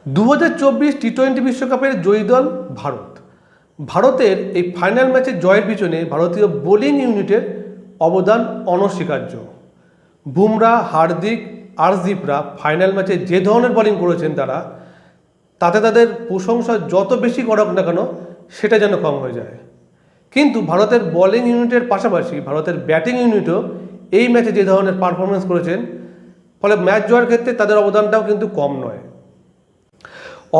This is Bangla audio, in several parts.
2024 টি-20 বিশ্বকাপের জয়ী দল ভারত। ভারতের এই ফাইনাল ম্যাচের জয়ের পিছনে ভারতীয় বোলিং ইউনিটের অবদান অনস্বীকার্য। বুমরা, হার্দিক, আরশদীপরা ফাইনাল ম্যাচে যে ধরনের বোলিং করেছেন তাতে তাদের প্রশংসা যত বেশি করুক না কেন সেটা যেন কম হয়ে যায়। কিন্তু ভারতের বোলিং ইউনিটের পাশাপাশি ভারতের ব্যাটিং ইউনিটও এই ম্যাচে যে ধরনের পারফরমেন্স করেছেন, ফলে ম্যাচ জয়ের ক্ষেত্রে তাদের অবদানটাও কিন্তু কম নয়।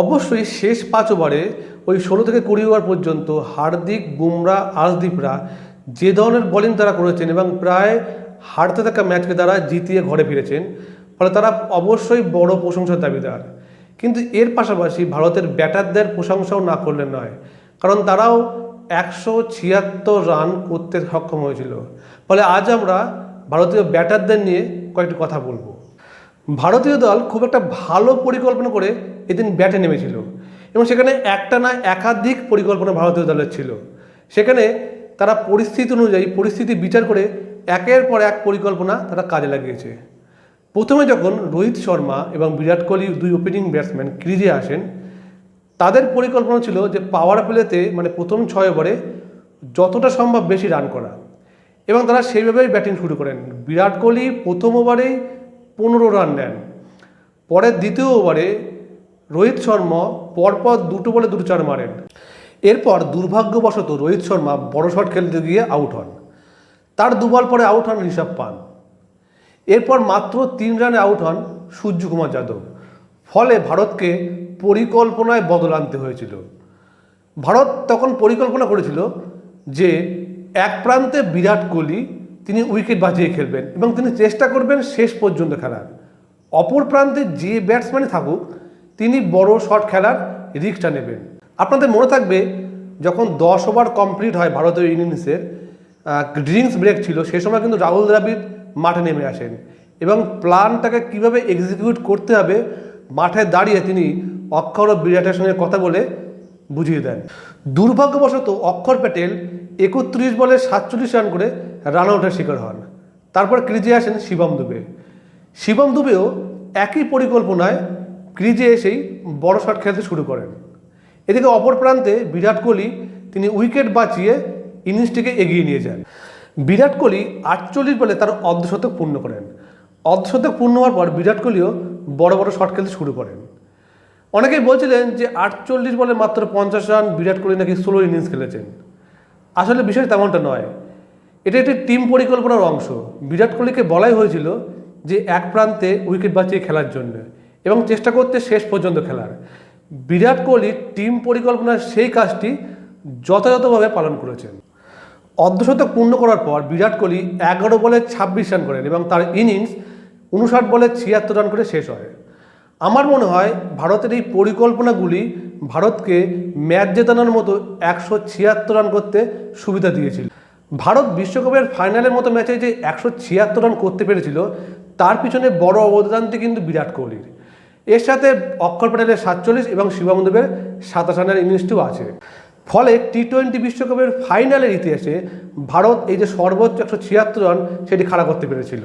অবশ্যই শেষ 5 ওভারে ওই 16 থেকে 20 ওভার পর্যন্ত হার্দিক, বুমরা, আরশদীপরা যে ধরনের বোলিং তারা করেছেন এবং প্রায় হারতে থাকা ম্যাচকে তারা জিতিয়ে ঘরে ফিরেছেন, ফলে তারা অবশ্যই বড় প্রশংসার দাবিদার। কিন্তু এর পাশাপাশি ভারতের ব্যাটারদের প্রশংসাও না করলে নয়, কারণ তারাও 176 রান করতে সক্ষম হয়েছিল। ফলে আজ আমরা ভারতীয় ব্যাটারদের নিয়ে কয়েকটি কথা বলবো। ভারতীয় দল খুব একটা ভালো পরিকল্পনা করে এদিন ব্যাটে নেমেছিল এবং সেখানে একটা না একাধিক পরিকল্পনা ভারতীয় দলের ছিল। সেখানে তারা পরিস্থিতি অনুযায়ী পরিস্থিতি বিচার করে একের পর এক পরিকল্পনা তারা কাজে লাগিয়েছে। প্রথমে যখন রোহিত শর্মা এবং বিরাট কোহলি দুই ওপেনিং ব্যাটসম্যান ক্রিজে আসেন, তাদের পরিকল্পনা ছিল যে পাওয়ার প্লেতে প্রথম 6 ওভারে যতটা সম্ভব বেশি রান করা, এবং তারা সেইভাবেই ব্যাটিং শুরু করেন। বিরাট কোহলি প্রথম ওভারেই 15 রান নেন। পরের দ্বিতীয় ওভারে রোহিত শর্মা পরপর 2 বলে 2 চার মারেন। এরপর দুর্ভাগ্যবশত রোহিত শর্মা বড় শট খেলতে গিয়ে আউট হন। তার 2 বল পরে আউট হন ঋষভ পান্ত। এরপর মাত্র 3 রানে আউট হন সূর্যকুমার যাদব। ফলে ভারতকে পরিকল্পনায় বদল আনতে হয়েছিল। ভারত তখন পরিকল্পনা করেছিল যে এক প্রান্তে বিরাট কোহলি তিনি উইকেট বাঁচিয়ে খেলবেন এবং তিনি চেষ্টা করবেন শেষ পর্যন্ত খেলার। অপর প্রান্তে যে ব্যাটসম্যানই থাকুক তিনি বড় শট খেলার রিস্কটা নেবেন। আপনাদের মনে থাকবে যখন 10 ওভার কমপ্লিট হয় ভারতীয় ইনিংসের, ড্রিঙ্কস ব্রেক ছিল, সেই সময় কিন্তু রাহুল দ্রাবিড় মাঠে নেমে আসেন এবং প্ল্যানটাকে কিভাবে এক্সিকিউট করতে হবে মাঠে দাঁড়িয়ে তিনি অক্ষর ও বিরাটের সঙ্গে কথা বলে বুঝিয়ে দেন। দুর্ভাগ্যবশত অক্ষর প্যাটেল 31 বলে 47 রান করে রান আউটের শিকার হন। তারপর ক্রিজে আসেন শিবম দুবে। শিবম দুবেও একই পরিকল্পনায় ক্রিজে এসেই বড় শট খেলতে শুরু করেন। এদিকে অপর প্রান্তে বিরাট কোহলি তিনি উইকেট বাঁচিয়ে ইনিংসটিকে এগিয়ে নিয়ে যান। বিরাট কোহলি 48 বলে তার অর্ধশতক পূর্ণ করেন। অর্ধশতক পূর্ণ হওয়ার পর বিরাট কোহলিও বড় বড় শট খেলতে শুরু করেন। অনেকেই বলছিলেন যে 48 বলে মাত্র 50 রান, বিরাট কোহলি নাকি স্লো ইনিংস খেলেছেন। আসলে বিষয়টা তেমনটা নয়, এটা একটি টিম পরিকল্পনার অংশ। বিরাট কোহলিকে বলাই হয়েছিল যে এক প্রান্তে উইকেট বাঁচিয়ে খেলার জন্য এবং চেষ্টা করতে শেষ পর্যন্ত খেলার। বিরাট কোহলি টিম পরিকল্পনার সেই কাজটি যথাযথভাবে পালন করেছেন। অর্ধশতক পূর্ণ করার পর বিরাট কোহলি 11 বলে 26 রান করেন এবং তার ইনিংস 59 বলে 76 রান করে শেষ হয়। আমার মনে হয় ভারতের এই পরিকল্পনাগুলি ভারতকে ম্যাচ জেতানোর মতো 176 রান করতে সুবিধা দিয়েছিল। ভারত বিশ্বকাপের ফাইনালের মতো ম্যাচে যে 176 রান করতে পেরেছিল তার পিছনে বড় অবদানটি কিন্তু বিরাট কোহলির। এর সাথে অক্ষর প্যাটেলের 47 এবং শিবম দুবের 27 রানের ইনিংসটিও আছে। ফলে টি-20 বিশ্বকাপের ফাইনালের ইতিহাসে ভারত এই যে সর্বোচ্চ 176 রান সেটি খাড়া করতে পেরেছিল।